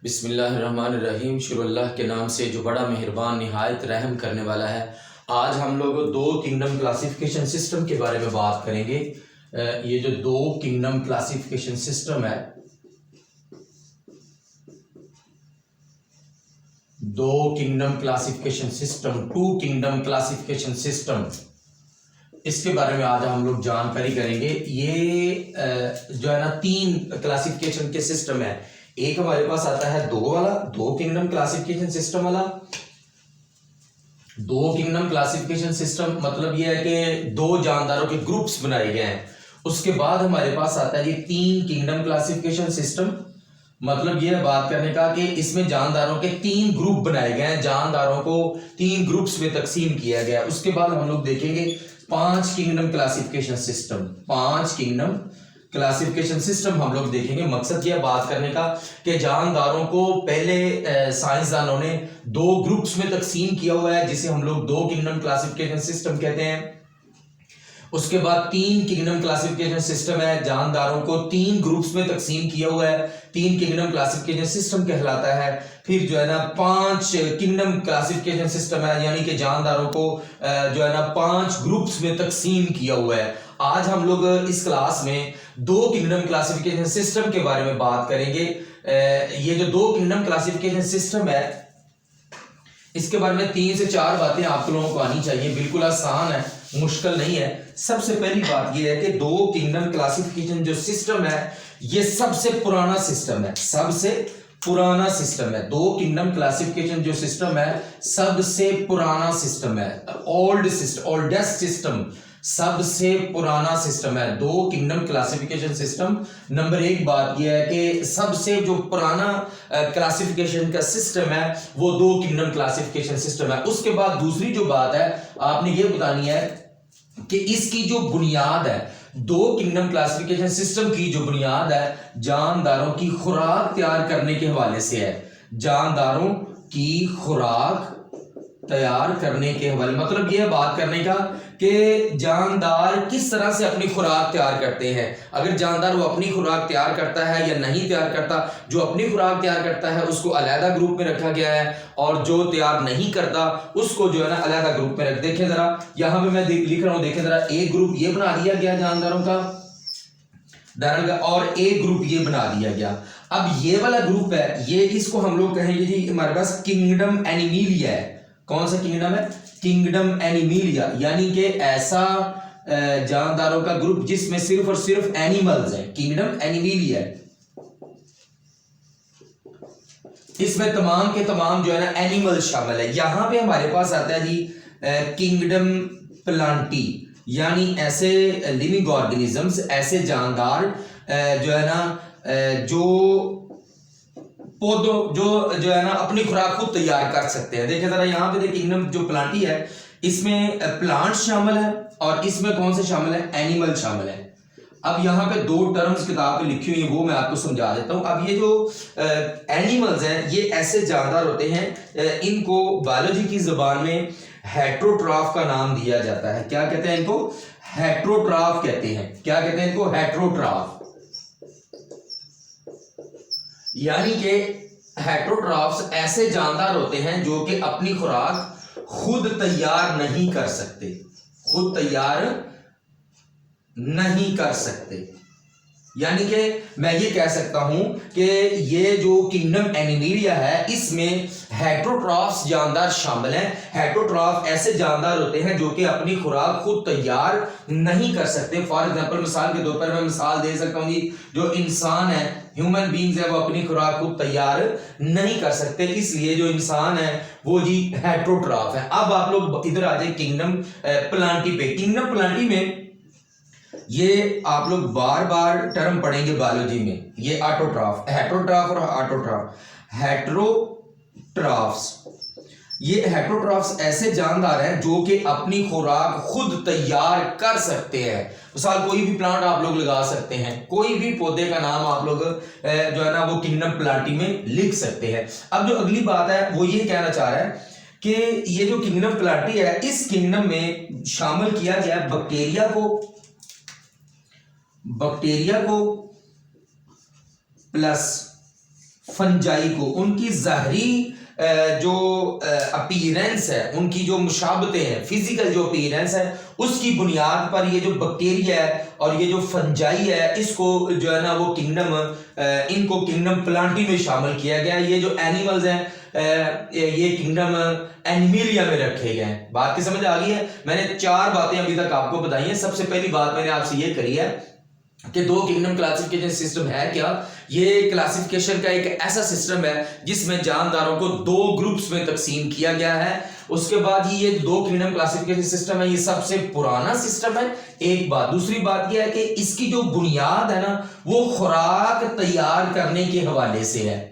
बिस्मिल्लाहिर्रहमानिर्रहीम। शुरुल्लाह के नाम से जो बड़ा मेहरबान निहायत रहम करने वाला है। आज हम लोग दो किंगडम क्लासिफिकेशन सिस्टम के बारे में बात करेंगे। ये जो दो किंगडम क्लासिफिकेशन सिस्टम है, दो kingdom classification system, two kingdom classification system, इसके बारे में आज हम लोग जानकारी करेंगे। ये जो है ना तीन क्लासिफिकेशन के सिस्टम है। एक हमारे पास आता है दो वाला, दो किंगडम क्लासिफिकेशन सिस्टम वाला। दो किंगडम क्लासिफिकेशन सिस्टम मतलब यह है कि दो जानदारों के ग्रुप्स बनाए गए हैं। उसके बाद हमारे पास आता है ये तीन किंगडम क्लासिफिकेशन सिस्टम। मतलब यह बात करने का कि इसमें जानदारों के तीन ग्रुप बनाए गए हैं, जानदारों को तीन ग्रुप्स में तकसीम किया गया है। उसके बाद हम लोग देखेंगे पांच किंगडम क्लासिफिकेशन सिस्टम, पांच किंगडम क्लासिफिकेशन सिस्टम हम लोग देखेंगे। मकसद यह बात करने का कि जानदारों को पहले साइंसदानों ने दो ग्रुप्स में तकसीम किया हुआ है, जिसे हम लोग दो किंगडम क्लासिफिकेशन सिस्टम कहते हैं। उसके बाद तीन किंगडम क्लासिफिकेशन सिस्टम है, जानदारों को तीन ग्रुप्स में तकसीम किया हुआ है, तीन किंगडम क्लासिफिकेशन सिस्टम कहलाता है। फिर जो है ना पांच किंगडम क्लासिफिकेशन सिस्टम है, यानी कि जानदारों को जो है ना पांच ग्रुप्स में तकसीम किया हुआ है। आज हम लोग इस क्लास में दो किंगडम क्लासिफिकेशन सिस्टम के बारे में बात करेंगे। ये जो दो किंगडम क्लासिफिकेशन सिस्टम है, इसके बारे में 3 से 4 बातें आप लोगों को आनी चाहिए। बिल्कुल आसान है, मुश्किल नहीं है। सबसे पहली बात यह है कि दो किंगडम क्लासिफिकेशन जो सिस्टम है, ये सबसे पुराना सिस्टम है, सबसे पुराना सिस्टम है। दो किंगडम क्लासिफिकेशन जो सिस्टम है, सबसे पुराना सिस्टम है, ओल्डेस्ट सिस्टम, सबसे पुराना सिस्टम है। दो किंगडम क्लासिफिकेशन सिस्टम। नंबर एक बात यह है कि सबसे जो पुराना क्लासिफिकेशन का सिस्टम है वो दो किंगडम क्लासिफिकेशन सिस्टम है। उसके बाद दूसरी जो बात है आपने ये बतानी है कि इसकी जो बुनियाद है, दो किंगडम क्लासिफिकेशन सिस्टम की जो बुनियाद है जानदारों की खुराक तैयार करने के हवाले से है। जानदारों की खुराक तैयार करने के हवाले, मतलब यह बात करने का कि जानदार किस तरह से अपनी खुराक तैयार करते हैं। अगर जानदार वो अपनी खुराक तैयार करता है या नहीं तैयार करता, जो अपनी खुराक तैयार करता है उसको अलहदा ग्रुप में रखा गया है, और जो तैयार नहीं करता उसको जो है ना अलहदा ग्रुप में रख। देखें जरा, यहां पे मैं लिख रहा हूं, देखें जरा, एक ग्रुप ये बना दिया गया जानदारों का, और एक ग्रुप ये बना दिया गया। अब ये वाला ग्रुप है, ये इसको हम लोग कहेंगे जी हमारे पास किंगडम एनिमीलिया है। कौन सा किंगडम है? किंगडम एनिमीलिया, यानी कि ऐसा जानदारों का ग्रुप जिसमें सिर्फ और सिर्फ एनिमल्स हैं, किंगडम एनिमीलिया। इसमें तमाम के तमाम जो है ना एनिमल शामिल है। यहां पे हमारे पास आता है जी किंगडम प्लांटी, यानी ऐसे लिविंग ऑर्गेनिजम्स, ऐसे जानदार जो है ना जो पौधों जो है ना अपनी खुराक खुद तैयार कर सकते हैं। देखिए जरा यहाँ पे देखिए किंगडम जो प्लांटी है, इसमें प्लांट शामिल है और इसमें कौन से शामिल है? एनिमल शामिल है। अब यहाँ पे दो टर्म्स किताब पे लिखी हुई है, वो मैं आपको समझा देता हूँ। अब ये जो एनिमल्स हैं, ये ऐसे जानदार होते हैं, इनको बायोलॉजी की जुबान में हेट्रोट्रॉफ का नाम दिया जाता है। क्या कहते हैं इनको? हेट्रोट्रॉफ कहते हैं। क्या कहते हैं इनको? हेट्रोट्रॉफ। यानी कि हेट्रोट्रॉफ्स ऐसे जानदार होते हैं जो कि अपनी खुराक खुद तैयार नहीं कर सकते, खुद तैयार नहीं कर सकते। यानी कि मैं ये कह सकता हूं कि ये जो किंगडम एनिमीलिया है, इसमें हेट्रोट्रॉफ्स जानदार शामिल हैं। हेट्रोट्रॉफ ऐसे जानदार होते हैं जो कि अपनी खुराक खुद तैयार नहीं कर सकते। फॉर एग्जांपल, मिसाल के तौर पर मैं मिसाल दे सकता हूं जी, जो इंसान है, ह्यूमन बींग्स है, वो अपनी खुराक खुद तैयार नहीं कर सकते, इसलिए जो इंसान है वो जी हेट्रोट्रॉफ है। अब आप लोग इधर आ जाए किंगडम प्लांटी पे। किंगडम प्लांटी में ये आप लोग बार बार टर्म पढ़ेंगे बायोलॉजी में, ये ऑटोट्रॉफ, हेट्रोट्रॉफ और ऑटोट्रॉफ। हेट्रोट्रॉफ्स, ये हेट्रोट्रॉफ्स ऐसे जानदार हैं जो कि अपनी खुराक खुद तैयार कर सकते हैं। मिसाल कोई भी प्लांट आप लोग लगा सकते हैं, कोई भी पौधे का नाम आप लोग जो है ना वो किंगडम प्लांटी में लिख सकते हैं। अब जो अगली बात है वो ये कहना चाह रहा है कि ये जो किंगडम प्लांटी है, इस किंगडम में शामिल किया गया बैक्टीरिया को प्लस फंजाई को, उनकी ज़ाहरी जो अपीरेंस है, उनकी जो मुशाबतें हैं, फिजिकल जो अपीरेंस है, उसकी बुनियाद पर ये जो बैक्टीरिया है और ये जो फंजाई है, इसको जो है ना वो किंगडम, इनको किंगडम प्लांटी में शामिल किया गया। ये जो एनिमल्स हैं ये किंगडम एनिमिलिया में रखे गए हैं। बात की समझ आ गई है? मैंने 4 बातें अभी तक आपको बताई हैं। सबसे पहली बात मैंने आपसे ये करी है कि 2 किंगडम क्लासिफिकेशन सिस्टम है क्या। ये क्लासिफिकेशन का एक ऐसा सिस्टम है जिसमें जानदारों को 2 ग्रुप्स में तकसीम किया गया है। उसके बाद ये 2 किंगडम क्लासिफिकेशन सिस्टम है, ये सबसे पुराना सिस्टम है, एक बात। दूसरी बात यह है कि इसकी जो बुनियाद है ना वो खुराक तैयार करने के हवाले से है।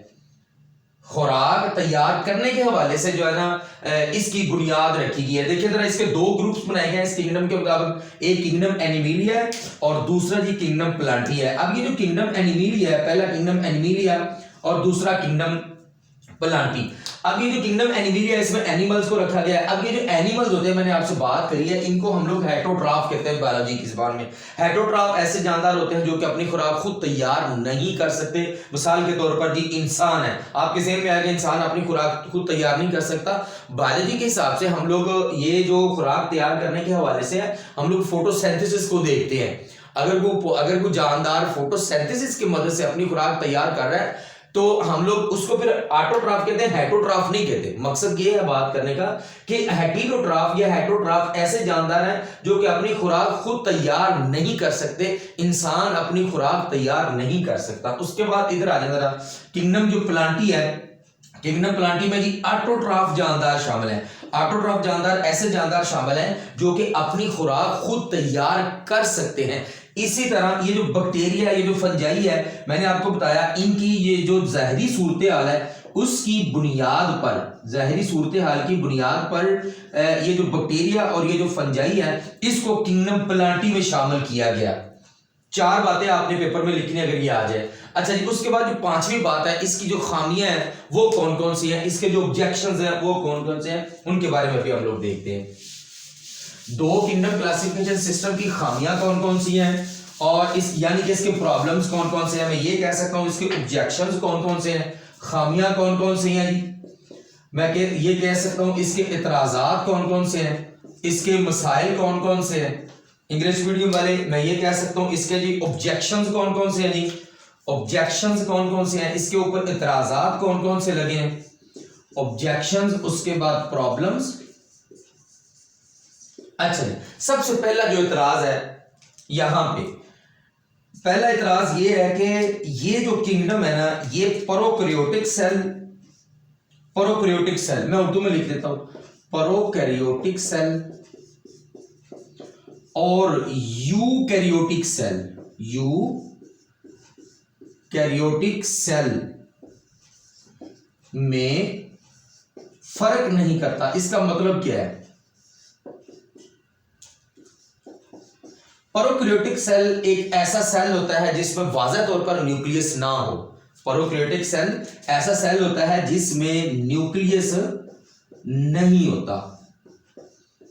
खुराक तैयार करने के हवाले से जो है ना इसकी बुनियाद रखी गई है। देखिए जरा, इसके 2 ग्रुप्स बनाए गए हैं इस किंगडम के मुताबिक। एक किंगडम एनिमिलिया है और दूसरा जी किंगडम प्लांटी है। अब ये जो किंगडम एनिमिलिया है, पहला किंगडम एनिमिलिया और दूसरा किंगडम प्लांटी। अब ये जो किंगडम एनिमिलिया, इसमें एनिमल्स को रखा गया है। अब ये जो एनिमल्स होते हैं, मैंने आपसे बात करी है, इनको हम लोग हेटरोट्रॉफ कहते हैं बायोलॉजी की ज़बान में। हेटरोट्रॉफ ऐसे जानदार होते हैं जो कि अपनी खुराक खुद तैयार नहीं कर सकते। मिसाल के तौर पर जी इंसान है, आपके ज़हन में आएगा इंसान अपनी खुराक खुद तैयार नहीं कर सकता। बायोलॉजी के हिसाब से हम लोग ये जो खुराक तैयार करने के हवाले से है, हम लोग फोटोसिंथेसिस को देखते हैं। अगर कोई जानदार फोटोसिंथेसिस की मदद से अपनी खुराक तैयार कर रहा है तो हम लोग उसको फिर ऑटोट्रॉफ कहते हैं, हेटरोट्रॉफ नहीं कहते। मकसद ये है बात करने का कि हेटेरोट्रॉफ या हेटरोट्रॉफ ऐसे जानदार हैं जो कि अपनी खुराक खुद तैयार नहीं कर सकते। इंसान अपनी खुराक तैयार नहीं कर सकता। उसके बाद इधर आ जाए जरा, किंगडम जो प्लांटी है, किंगडम प्लांटी में जी ऑटोट्रॉफ जानदार शामिल है। ऑटोट्रॉफ जानदार ऐसे जानदार शामिल हैं जो कि अपनी खुराक खुद तैयार कर सकते हैं। इसी तरह ये जो बैक्टीरिया, ये जो फंजाई है, मैंने आपको बताया इनकी ये जो ज़ाहरी सूरत हाल है उसकी बुनियाद पर, ज़ाहरी सूरत हाल की बुनियाद पर ये जो बैक्टीरिया और ये जो फंजाई है इसको किंगडम प्लांटी में शामिल किया गया। 4 बातें आपने पेपर में लिखनी अगर ये आ जाए। अच्छा जी, उसके बाद जो 5वीं बात है, इसकी जो खामियां हैं वो कौन कौन सी हैं, इसके जो ऑब्जेक्शंस हैं वो कौन कौन से हैं, उनके बारे में भी हम लोग देखते हैं। 2 किंगडम क्लासिफिकेशन सिस्टम की खामियां कौन कौन सी हैं और इस यानी कि इसके प्रॉब्लम्स कौन कौन से हैं, मैं ये कह सकता हूं इसके ऑब्जेक्शंस कौन कौन से हैं, खामियां कौन कौन सी हैं जी, मैं ये कह सकता हूं इसके इतराजात कौन कौन से हैं, इसके मसाइल कौन कौन से हैं। इंग्लिश मीडियम वाले मैं ये कह सकता हूं इसके जी ऑब्जेक्शंस कौन कौन से हैं जी, ऑब्जेक्शंस कौन कौन से हैं, इसके ऊपर इतराजात कौन कौन से लगे हैं, ऑब्जेक्शंस, उसके बाद प्रॉब्लम्स। अच्छा जी, सबसे पहला जो इतराज है यहां पे, पहला इतराज ये है कि ये जो किंगडम है ना ये प्रोकैरियोटिक सेल, प्रोकैरियोटिक सेल मैं उर्दू में लिख देता हूं, प्रोकैरियोटिक सेल और यूकैरियोटिक सेल, यूकैरियोटिक सेल में फर्क नहीं करता। इसका मतलब क्या है, प्रोकैरियोटिक सेल एक ऐसा सेल होता है जिसमें वाज़ेह तौर पर न्यूक्लियस ना हो। प्रोकैरियोटिक सेल ऐसा सेल होता है जिसमें न्यूक्लियस नहीं होता।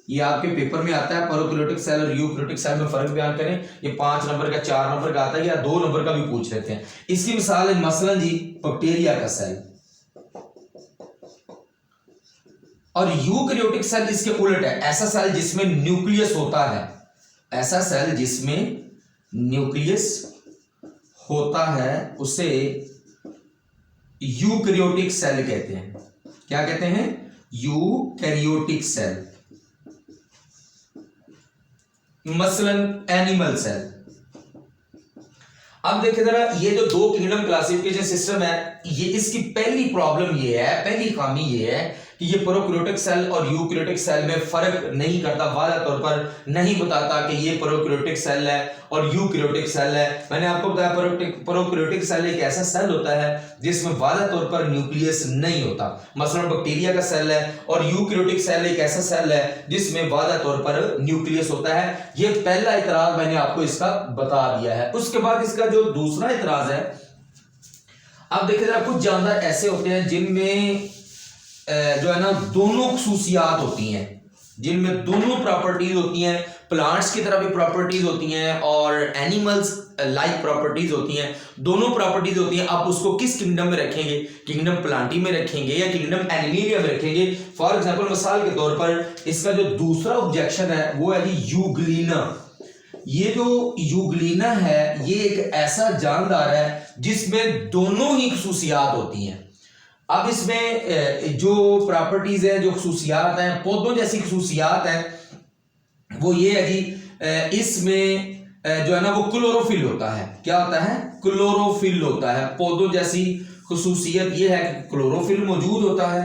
ये आपके पेपर में आता है, प्रोकैरियोटिक सेल और यूकैरियोटिक सेल में फर्क बयान करें। ये 5 नंबर का, 4 नंबर का आता है या 2 नंबर का भी पूछ लेते हैं। इसकी मिसाल है मसलन जी बैक्टीरिया का सेल, और यूकैरियोटिक सेल इसके उलट है, ऐसा सेल जिसमें न्यूक्लियस होता है, ऐसा सेल जिसमें न्यूक्लियस होता है उसे यूकैरियोटिक सेल कहते हैं। क्या कहते हैं, यूकैरियोटिक सेल। मसलन एनिमल सेल। अब देखिए जरा, ये जो 2 किंगडम क्लासिफिकेशन सिस्टम है, ये इसकी पहली प्रॉब्लम ये है, पहली खामी ये है कि ये प्रोकैरियोटिक सेल और यूकैरियोटिक सेल में फर्क नहीं करता, वाज़ेह तौर पर नहीं बताता कि ये प्रोकैरियोटिक सेल है और यूकैरियोटिक सेल है। मैंने आपको बताया प्रोकैरियोटिक सेल एक ऐसा सेल होता है जिसमें वाज़ेह तौर पर न्यूक्लियस नहीं होता। मसलन बैक्टीरिया का सेल है, और यूकैरियोटिक सेल एक ऐसा सेल है जिसमें वाज़ेह तौर पर न्यूक्लियस होता है। ये पहला इतराज मैंने आपको इसका बता दिया है। उसके बाद इसका जो दूसरा इतराज है, अब देखिए जरा, कुछ जानदार ऐसे होते हैं जिनमें जो है ना दोनों खुसूसियात होती हैं, जिनमें दोनों प्रॉपर्टीज होती हैं, प्लांट्स की तरह भी प्रॉपर्टीज होती हैं और एनिमल्स लाइक प्रॉपर्टीज होती हैं, दोनों प्रॉपर्टीज होती हैं। आप उसको किस किंगडम में रखेंगे, किंगडम प्लांटी में रखेंगे या किंगडम एनिमेलिया में रखेंगे। फॉर एग्जांपल मिसाल के तौर पर इसका जो दूसरा ऑब्जेक्शन है वो है जी यूग्लिना। ये जो यूग्लिना है ये एक ऐसा जानदार है जिसमें दोनों ही खुसूसियात होती हैं। अब इसमें जो प्रॉपर्टीज है, जो खुसूसियात हैं, पौधों जैसी खुसूसियात हैं, वो ये है जी इसमें जो है ना वो क्लोरोफिल होता है। क्या होता है? क्लोरोफिल होता है। पौधों जैसी खुसूसियत ये है कि क्लोरोफिल मौजूद होता है,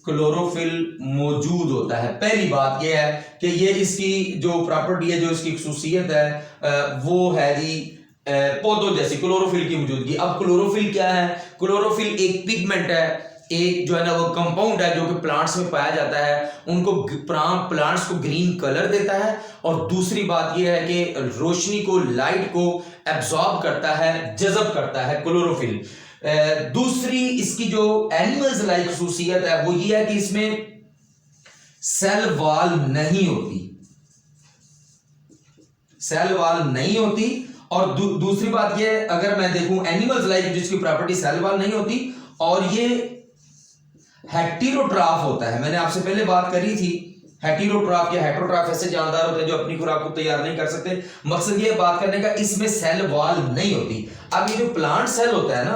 क्लोरोफिल मौजूद होता है। पहली बात यह है कि ये इसकी जो प्रॉपर्टी है, जो इसकी खुसूसियत है वो है जी पौधों जैसी क्लोरोफिल की मौजूदगी। अब क्लोरोफिल क्या है? क्लोरोफिल एक पिगमेंट है, एक जो है ना वो कंपाउंड है जो कि प्लांट्स में पाया जाता है। उनको प्लांट्स को ग्रीन कलर देता है और दूसरी बात यह है कि रोशनी को, लाइट को एब्जॉर्ब करता है, जज़ब करता है क्लोरोफिल। दूसरी इसकी जो एनिमल्स लाइक खुसूसियत है वो ये है कि इसमें सेल वॉल नहीं होती, सेल वॉल नहीं होती। और दूसरी बात ये, अगर मैं देखूं एनिमल्स लाइक जिसकी प्रॉपर्टी सेल वॉल नहीं होती और ये हेटेरोट्रॉफ होता है। मैंने आपसे पहले बात करी थी हेटेरोट्रॉफ या हेटेरोट्रॉफ ऐसे जानदार होते हैं जो अपनी खुराक को तैयार नहीं कर सकते। मकसद ये बात करने का, इसमें सेल वॉल नहीं होती। अब ये जो प्लांट सेल होता है ना